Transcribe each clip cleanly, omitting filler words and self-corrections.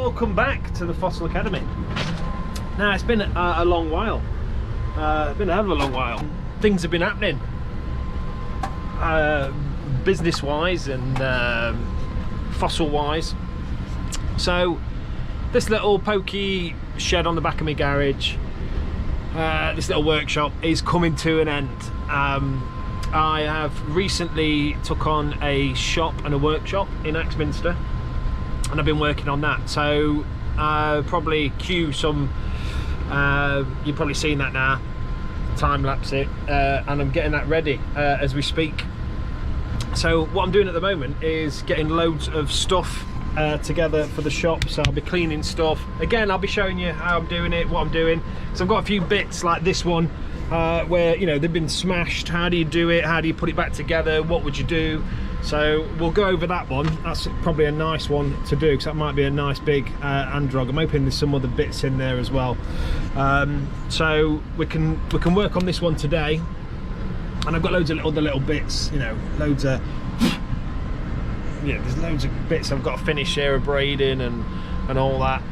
welcome back to the Fossil Academy. Now, it's been a long while. It's been a hell of a long while. Things have been happening, business-wise and fossil-wise. So, this little pokey shed on the back of my garage, this little workshop is coming to an end. I have recently took on a shop and a workshop in Axminster, and I've been working on that. So probably cue some, you've probably seen that now, time lapse it, and I'm getting that ready as we speak. So what I'm doing at the moment is getting loads of stuff together for the shop. So I'll be cleaning stuff. Again, I'll be showing you how I'm doing it, what I'm doing. So I've got a few bits like this one, where, you know, they've been smashed. How do you do it? How do you put it back together? What would you do? So we'll go over that one. That's probably a nice one to do, because that might be a nice big androg. I'm hoping there's some other bits in there as well. So we can work on this one today. And I've got loads of other little bits, you know, loads of, yeah, there's loads of bits I've got to finish here, braiding and all that.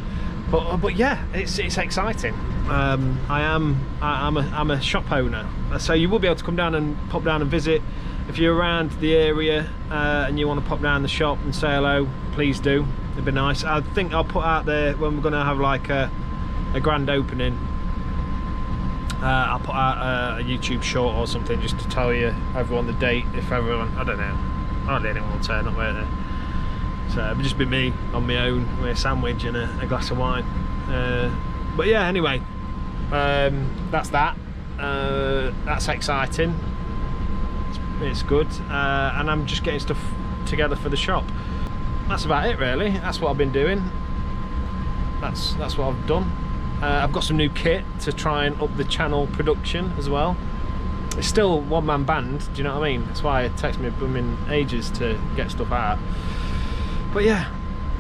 But yeah, it's exciting. I'm a shop owner, so you will be able to come down and pop down and visit if you're around the area, and you want to pop down the shop and say hello. Please do, it'd be nice. I think I'll put out there when we're going to have like a grand opening. I'll put out a YouTube short or something just to tell you everyone the date. If everyone, I don't know, hardly anyone will turn up, won't there? So it'll just be me on my own with a sandwich and a glass of wine. But yeah, anyway, that's that. That's exciting. It's good, and I'm just getting stuff together for the shop. That's about it, really. That's what I've been doing. That's what I've done. I've got some new kit to try and up the channel production as well. It's still one-man band, do you know what I mean? That's why it takes me blooming ages to get stuff out. But yeah,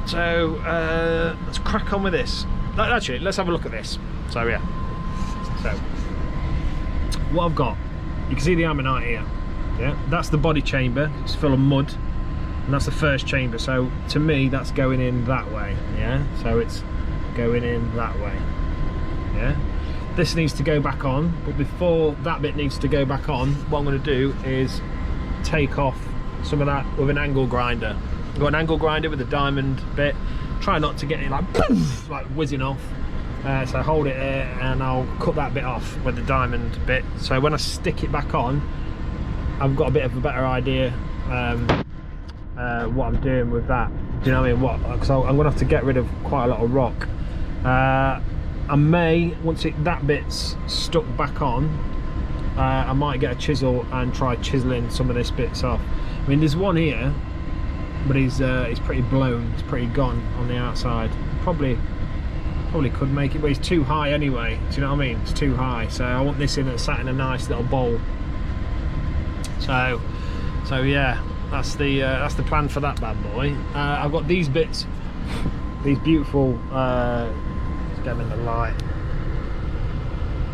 so let's crack on with this. Actually, let's have a look at this. So yeah, so what I've got, you can see the ammonite here. Yeah, that's the body chamber. It's full of mud, and that's the first chamber. So to me, that's going in that way. Yeah, so it's going in that way. Yeah, this needs to go back on, but before that bit needs to go back on, what I'm going to do is take off some of that with an angle grinder. I've got an angle grinder with a diamond bit. Try not to get it like poof, like whizzing off. So hold it there, and I'll cut that bit off with the diamond bit. So when I stick it back on, I've got a bit of a better idea what I'm doing with that. Do you know what I mean? Because I'm going to have to get rid of quite a lot of rock. I may, once that bit's stuck back on, I might get a chisel and try chiseling some of this bits off. I mean, there's one here, but he's pretty blown, it's pretty gone on the outside. Probably could make it, but he's too high anyway. Do you know what I mean? It's too high, so I want this sat in a nice little bowl. So yeah, that's the plan for that bad boy. I've got these bits, these beautiful. Let's get them in the light.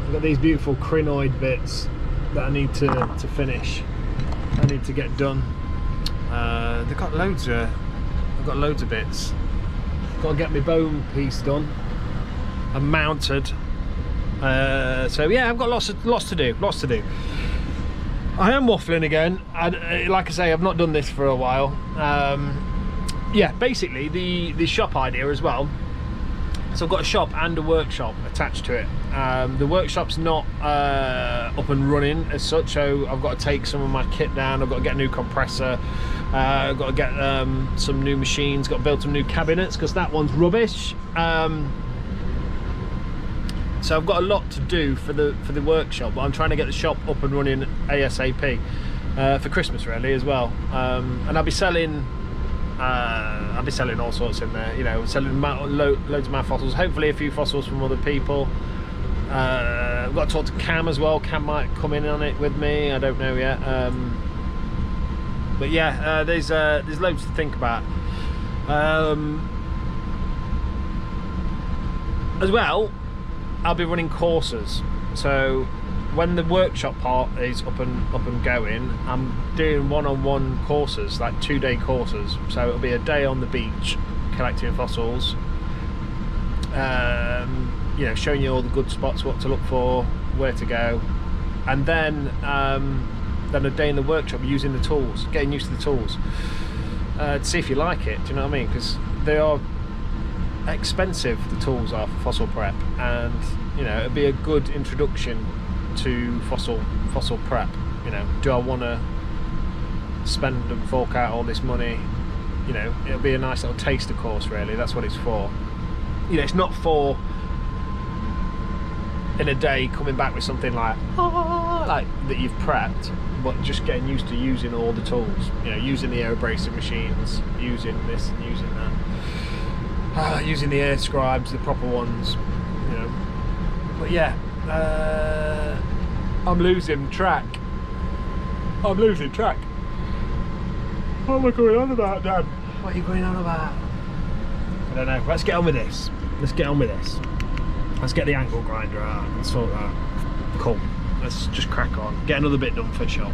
I've got these beautiful crinoid bits that I need to finish. I need to get done. They've got loads of. I've got loads of bits. Got to get my bone piece done and mounted. So yeah, I've got lots to do. I am waffling again. Like I say, I've not done this for a while. Yeah, basically the shop idea as well. So I've got a shop and a workshop attached to it. The workshop's not up and running as such, so I've got to take some of my kit down. I've got to get a new compressor. I've got to get some new machines. Got to build some new cabinets because that one's rubbish. So I've got a lot to do for the workshop, but I'm trying to get the shop up and running ASAP for Christmas really as well. And I'll be selling all sorts in there, you know, selling loads of my fossils, hopefully a few fossils from other people. I've got to talk to Cam as well. Cam might come in on it with me, I don't know yet. But yeah, there's loads to think about. As well, I'll be running courses. So when the workshop part is up and going, I'm doing one-on-one courses, like 2-day courses. So it'll be a day on the beach collecting fossils, you know, showing you all the good spots, what to look for, where to go, and then a day in the workshop using the tools, getting used to the tools, to see if you like it. Do you know what I mean? Because they are expensive, the tools are, for fossil prep, and you know, it'd be a good introduction to fossil prep. You know, do I want to spend and fork out all this money? You know, it'll be a nice little taster course, really. That's what it's for. You know, it's not for in a day coming back with something like that you've prepped, but just getting used to using all the tools. You know, using the air bracing machines, using this and using that, using the air scribes, the proper ones. You know, but yeah, I'm losing track. What am I going on about, Dan? What are you going on about? I don't know. Let's get on with this. Let's get the angle grinder out and sort that. Cool. Let's just crack on. Get another bit done for sure.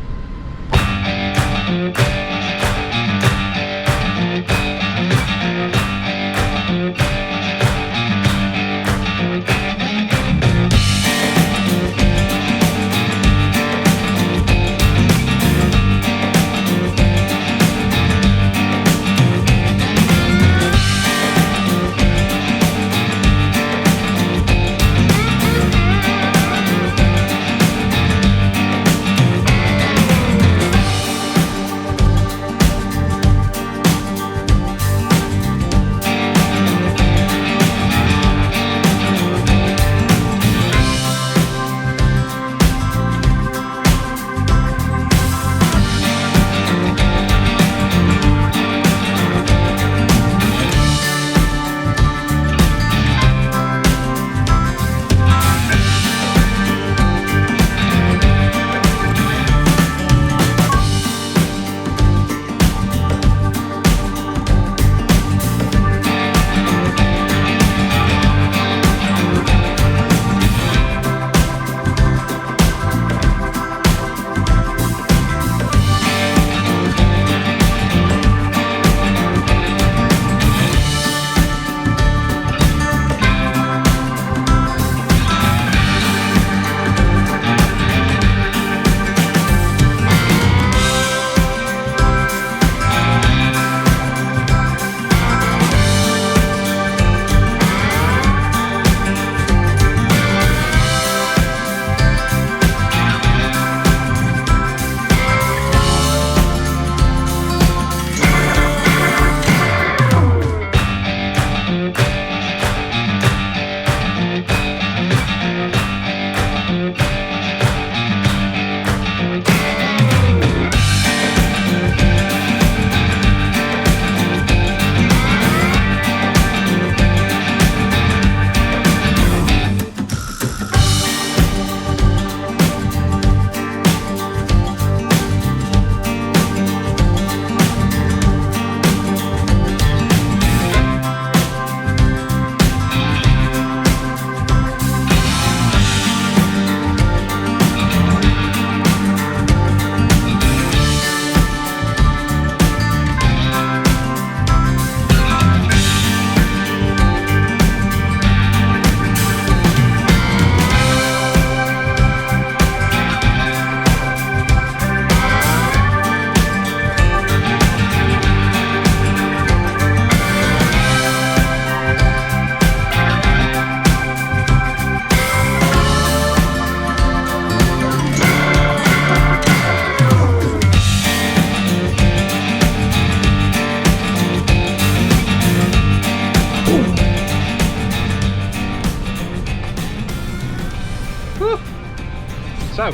So,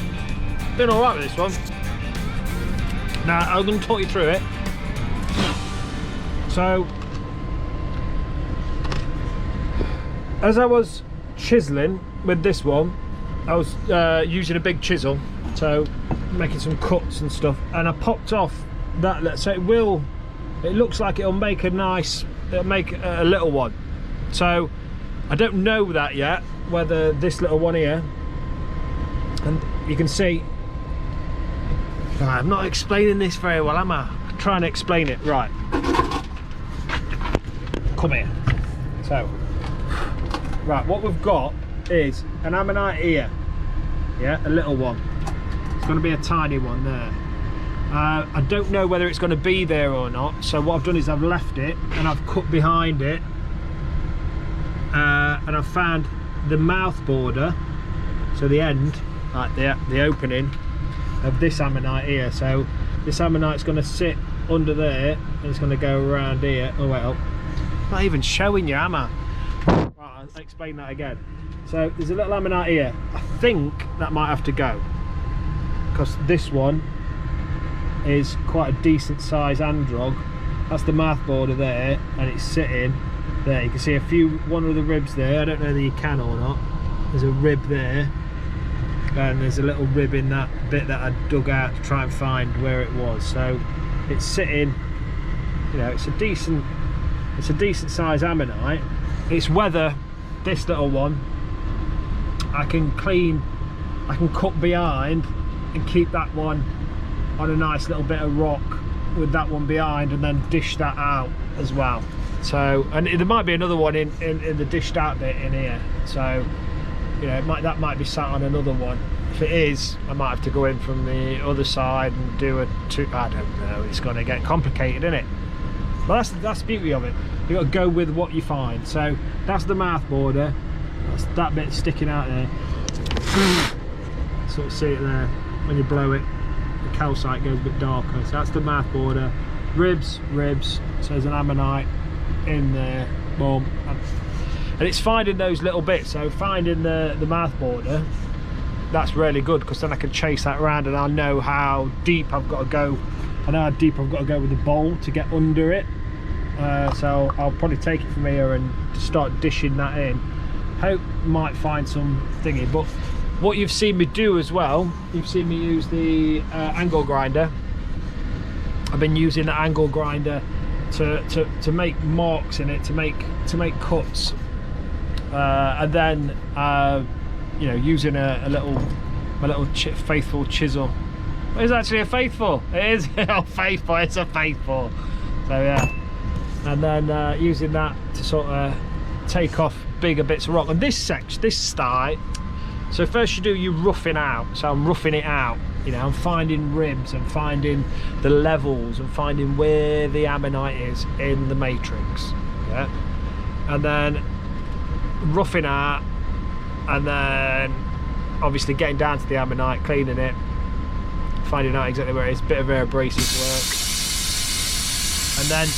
doing alright with this one. Now, I'm going to talk you through it. So, as I was chiseling with this one, I was using a big chisel, so making some cuts and stuff, and I popped off that, so it looks like it'll make a little one. So I don't know that yet, whether this little one here, and you can see, I'm not explaining this very well, am I? I'm trying to explain it. Right, come here. So Right, what we've got is an ammonite here. Yeah, a little one. It's going to be a tiny one there. I don't know whether it's going to be there or not, so what I've done is I've left it and I've cut behind it, and I've found the mouth border, so the end, like the opening of this ammonite here. So this ammonite's going to sit under there and it's going to go around here. Oh well, not even showing you, am I? Right, I'll explain that again. So there's a little ammonite here. I think that might have to go, because this one is quite a decent size androg. That's the mouth border there, and it's sitting there. You can see one of the ribs there. I don't know whether you can or not. There's a rib there, and there's a little rib in that bit that I dug out to try and find where it was. So it's sitting, you know, it's a decent size ammonite. It's whether this little one I can cut behind and keep that one on a nice little bit of rock with that one behind, and then dish that out as well. So, and there might be another one in the dished out bit in here, so you know, that might be sat on another one. If it is, I might have to go in from the other side and do I don't know, it's going to get complicated, isn't it? But that's the beauty of it. You've got to go with what you find. So that's the mouth border, that's that bit sticking out there. Sort of see it there when you blow it, the calcite goes a bit darker. So that's the mouth border. Ribs, so there's an ammonite in there, boom. And it's finding those little bits, so finding the mouth border, that's really good, because then I can chase that around and I'll know how deep I've got to go. I know how deep I've got to go with the bowl to get under it. So I'll probably take it from here and start dishing that in. Hope might find some thingy. But what you've seen me do as well, you've seen me use the angle grinder. I've been using the angle grinder to make marks in it, to make cuts, and then you know, using my little faithful chisel. It's actually a faithful. It is oh, faithful. It's a faithful. So yeah, and then using that to sort of take off bigger bits of rock. And this style. So first you roughing out. So I'm roughing it out. You know, I'm finding ribs and finding the levels and finding where the ammonite is in the matrix. Yeah, and then roughing out, and then obviously getting down to the ammonite, cleaning it, finding out exactly where it is, bit of air abrasive work, and then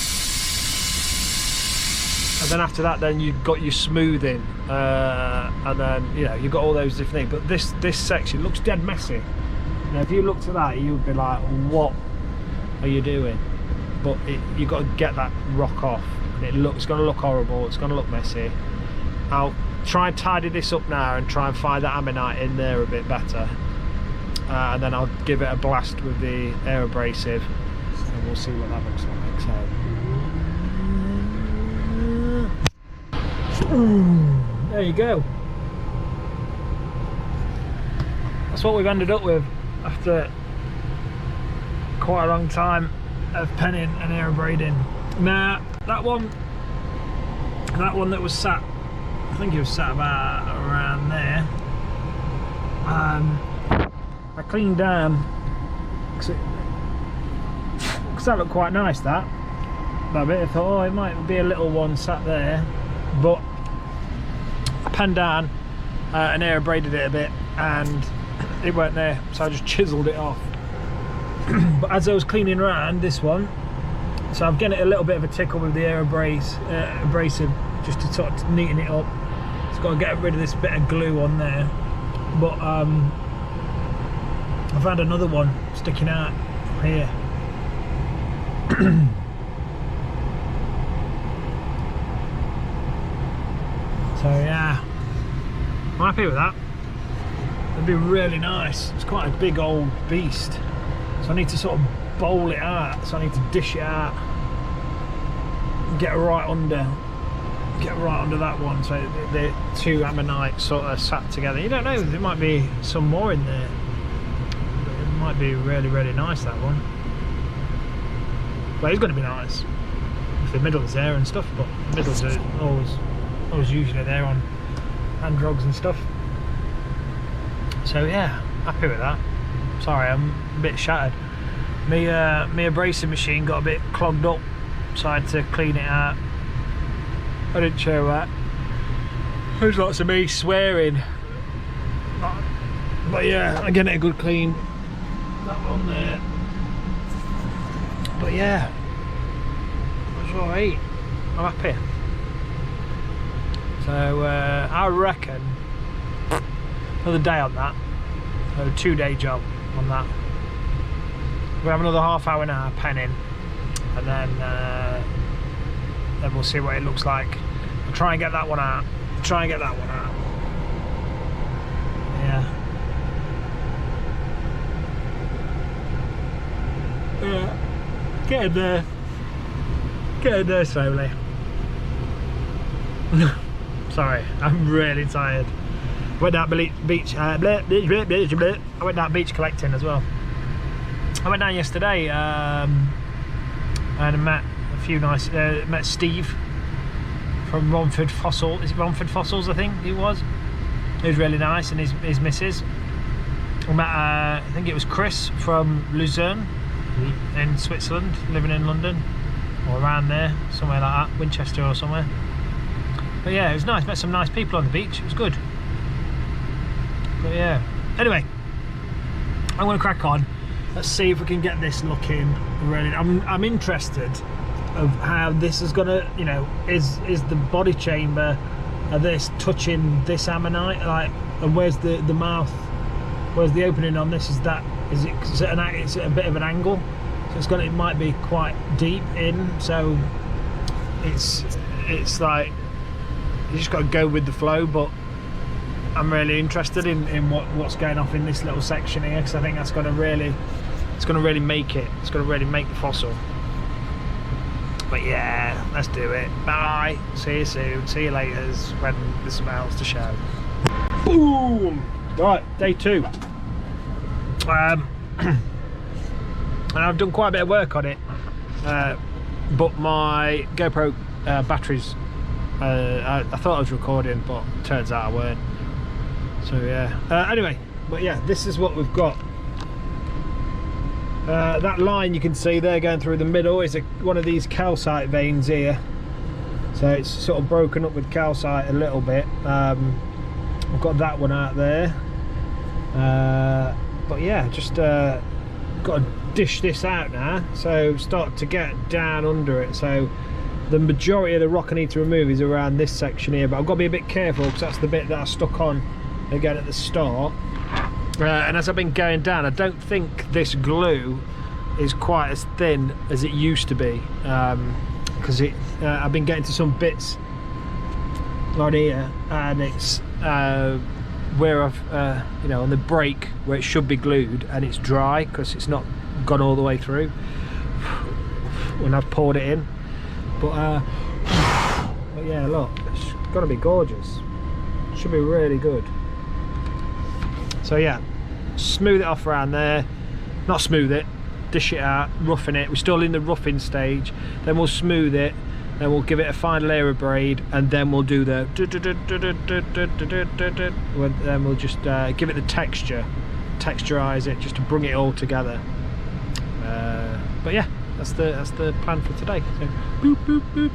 after that, then you've got your smoothing, and then you know, you've got all those different things. But this section looks dead messy. Now if you looked at that, you'd be like, what are you doing? But you've got to get that rock off, and it's going to look horrible, it's going to look messy. I'll try and tidy this up now and try and find that ammonite in there a bit better, and then I'll give it a blast with the air abrasive, and we'll see what that looks like. So there you go. That's what we've ended up with after quite a long time of penning and air abrading. Now that one that was sat, I think it was sat about around there. I cleaned down because that looked quite nice, that bit. I thought, oh, it might be a little one sat there, but I penned down and air abraded it a bit, and it weren't there, so I just chiseled it off. But as I was cleaning around this one, so I'm getting a little bit of a tickle with the air abrasive, just to sort of neaten it up. It's got to get rid of this bit of glue on there. But I found another one sticking out here. So yeah, I'm happy with that. It'd be really nice. It's quite a big old beast, so I need to sort of bowl it out. So I need to dish it out and get right under that one, so the two ammonites sort of sat together. You don't know, there might be some more in there. It might be really, really nice, that one. Well, it's going to be nice if the middle's there and stuff, but the middles are always usually there on hand drugs and stuff. So yeah, happy with that. Sorry, I'm a bit shattered. Me abrasive machine got a bit clogged up, so I had to clean it out. I didn't show that. There's lots of me swearing. But yeah, I'm getting it a good clean. That one there. But yeah, it was alright. I'm happy. So I reckon another day on that. A 2-day job on that. We'll have another half hour now penning, and then we'll see what it looks like. I'll try and get that one out. Yeah. Yeah. Getting there slowly. Sorry, I'm really tired. Went down beach. I went down beach collecting as well. I went down yesterday and I met a few nice. Met Steve from Romford Fossil. Is it Romford Fossils? I think it was. He was really nice, and his missus. I met I think it was Chris from Luzerne in Switzerland, living in London or around there, somewhere like that, Winchester or somewhere. But yeah, it was nice. Met some nice people on the beach. It was good. But yeah. Anyway, I'm gonna crack on. Let's see if we can get this looking really. I'm interested of how this is gonna, you know, is the body chamber of this touching this ammonite, like, and where's the mouth, where's the opening on this? Is it a bit of an angle? So it might be quite deep in. So it's like you just got to go with the flow. But I'm really interested in what's going off in this little section here, because I think that's going to really, it's going to really make it. It's going to really make the fossil. But yeah, let's do it. Bye. See you soon. See you later when there's something else to show. Boom. Right, day 2. And I've done quite a bit of work on it, but my GoPro batteries, I thought I was recording, but turns out I weren't. So yeah, anyway, but yeah, this is what we've got. That line you can see there going through the middle is one of these calcite veins here, so it's sort of broken up with calcite a little bit. I've got that one out there, but yeah, just got to dish this out now, so start to get down under it. So the majority of the rock I need to remove is around this section here, but I've got to be a bit careful because that's the bit that I stuck on again at the start. And as I've been going down, I don't think this glue is quite as thin as it used to be, because I've been getting to some bits right here, and it's where I've you know, on the break where it should be glued, and it's dry because it's not gone all the way through when I've poured it in. But yeah, look, it's gonna be gorgeous. Should be really good. So yeah, smooth it off around there. Not smooth it, dish it out, roughen it. We're still in the roughing stage. Then we'll smooth it, then we'll give it a fine layer of braid, and then we'll do the then we'll just give it the texture, texturize it, just to bring it all together. But yeah, that's the plan for today. So boop boop boop.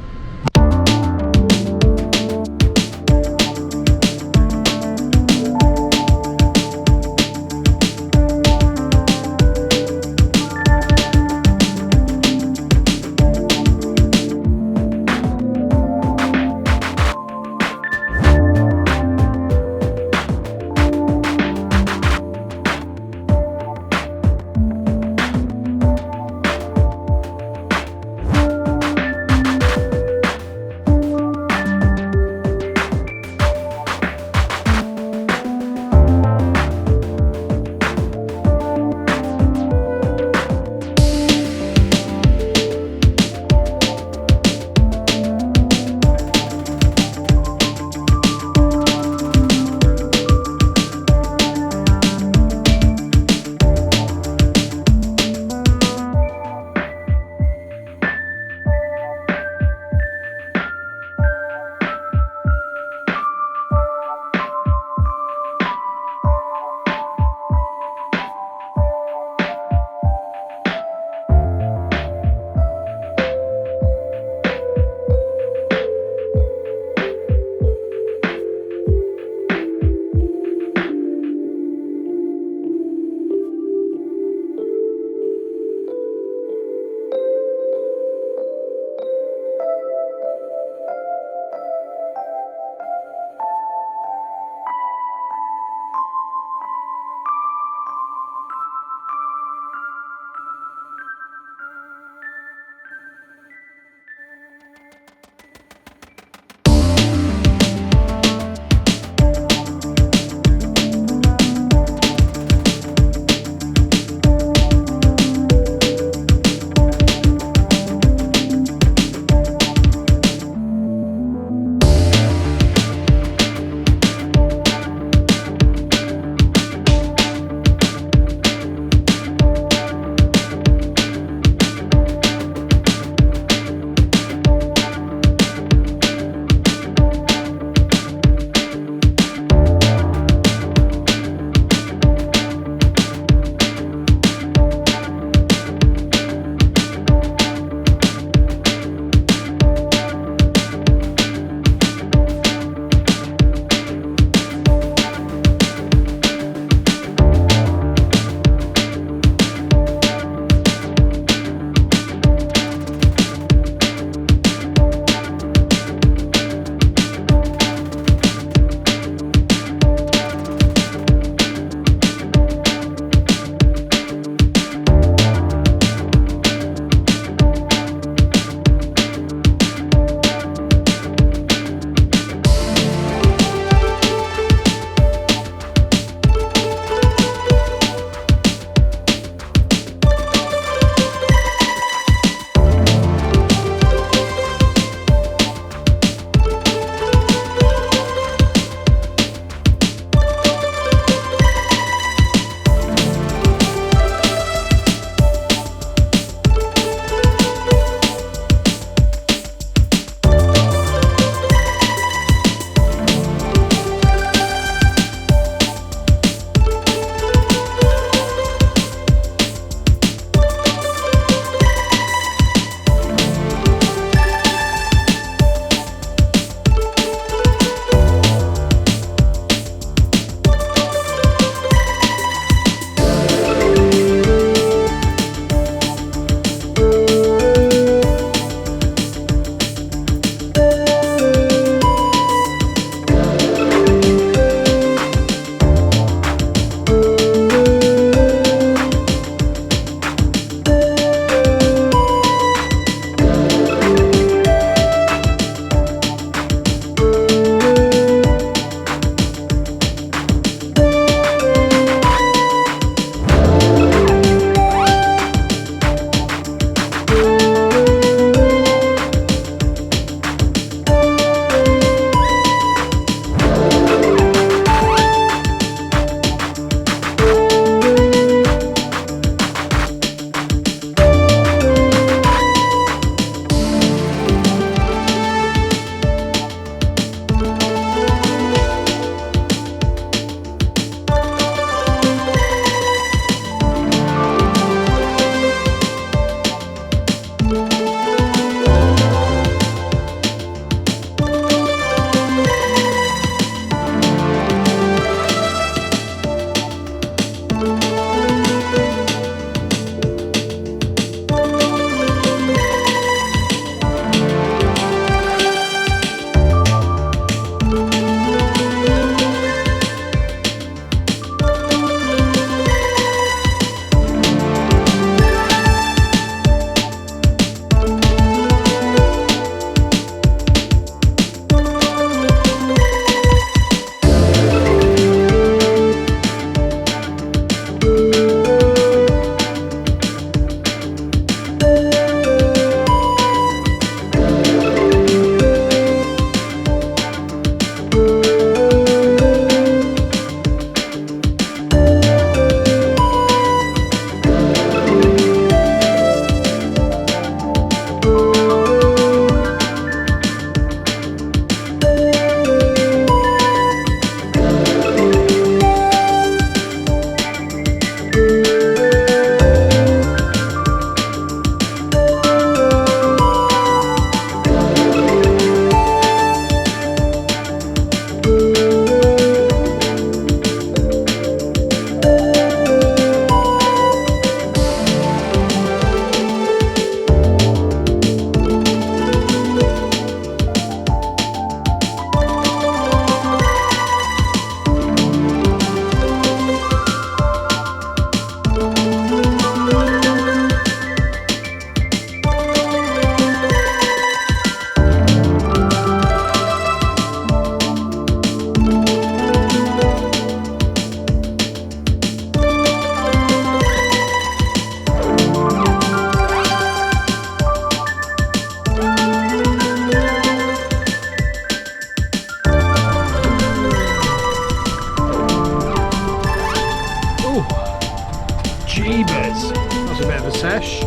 sesh.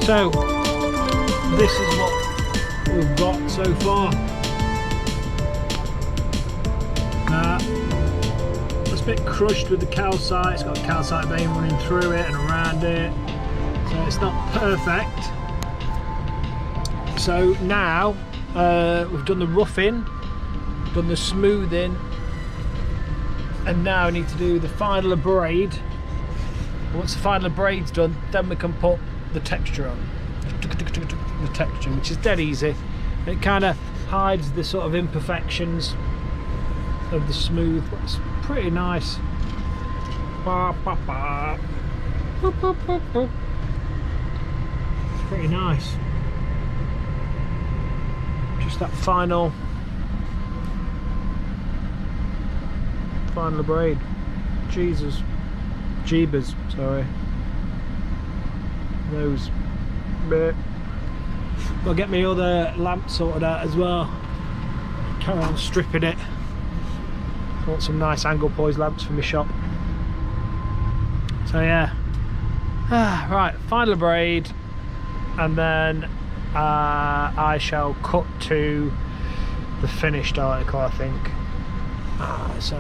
So this is what we've got so far. It's a bit crushed with the calcite. It's got a calcite vein running through it and around it, so it's not perfect. So now we've done the roughing, done the smoothing, and now I need to do the final abrade. Once the final abrade's done, then we can put the texture on. The texture, which is dead easy. It kind of hides the sort of imperfections of the smooth. It's pretty nice. It's pretty nice. Just that final abrade. Jesus. Jeebers, sorry. Those. I'll get my other lamp sorted out as well. Carry on stripping it. I want some nice angle poise lamps for my shop. So yeah. Right, final abrade, and then I shall cut to the finished article, I think. So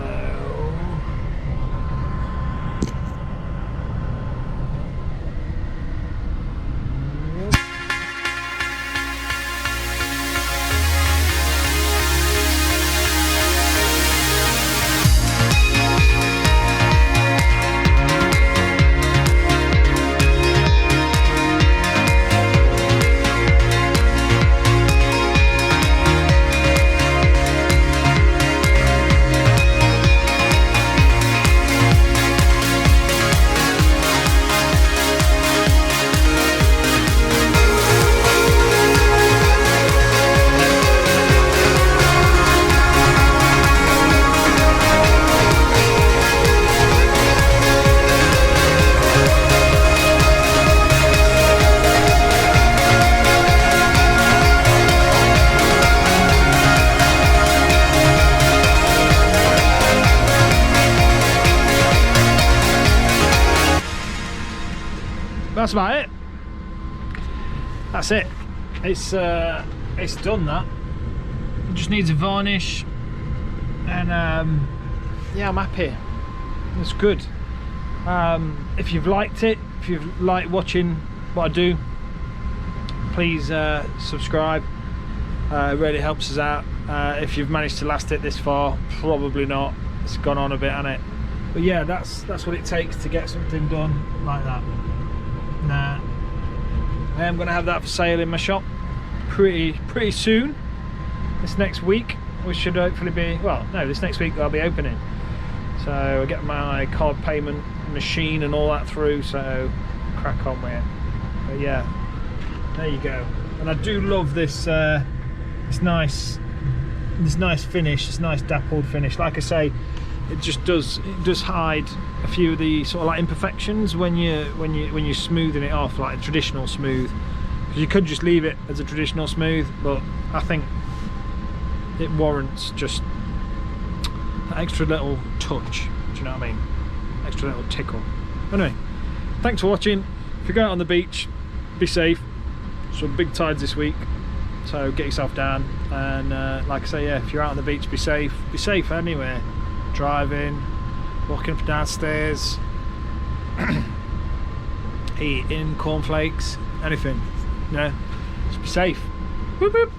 that's about it. That's it. It's done. That it just needs a varnish, and yeah, I'm happy. It's good. If you've liked it, if you've liked watching what I do, please subscribe. It really helps us out. If you've managed to last it this far, probably not. It's gone on a bit, hasn't it? But yeah, that's what it takes to get something done like that. Nah, I am going to have that for sale in my shop pretty soon. This next week, which should hopefully be, well, no, this next week I'll be opening. So I get my card payment machine and all that through, so crack on with it. But yeah, there you go. And I do love this this nice finish, this nice dappled finish. Like I say, it just does hide a few of the sort of like imperfections when you're smoothing it off like a traditional smooth. Because you could just leave it as a traditional smooth, but I think it warrants just that extra little touch. Do you know what I mean? Extra little tickle. Anyway, thanks for watching. If you're going out on the beach, be safe. Some big tides this week, so get yourself down. And like I say, yeah, if you're out on the beach, be safe. Be safe anywhere. Driving, walking up and downstairs, eating cornflakes, anything, you know, just be safe. Whoop, whoop.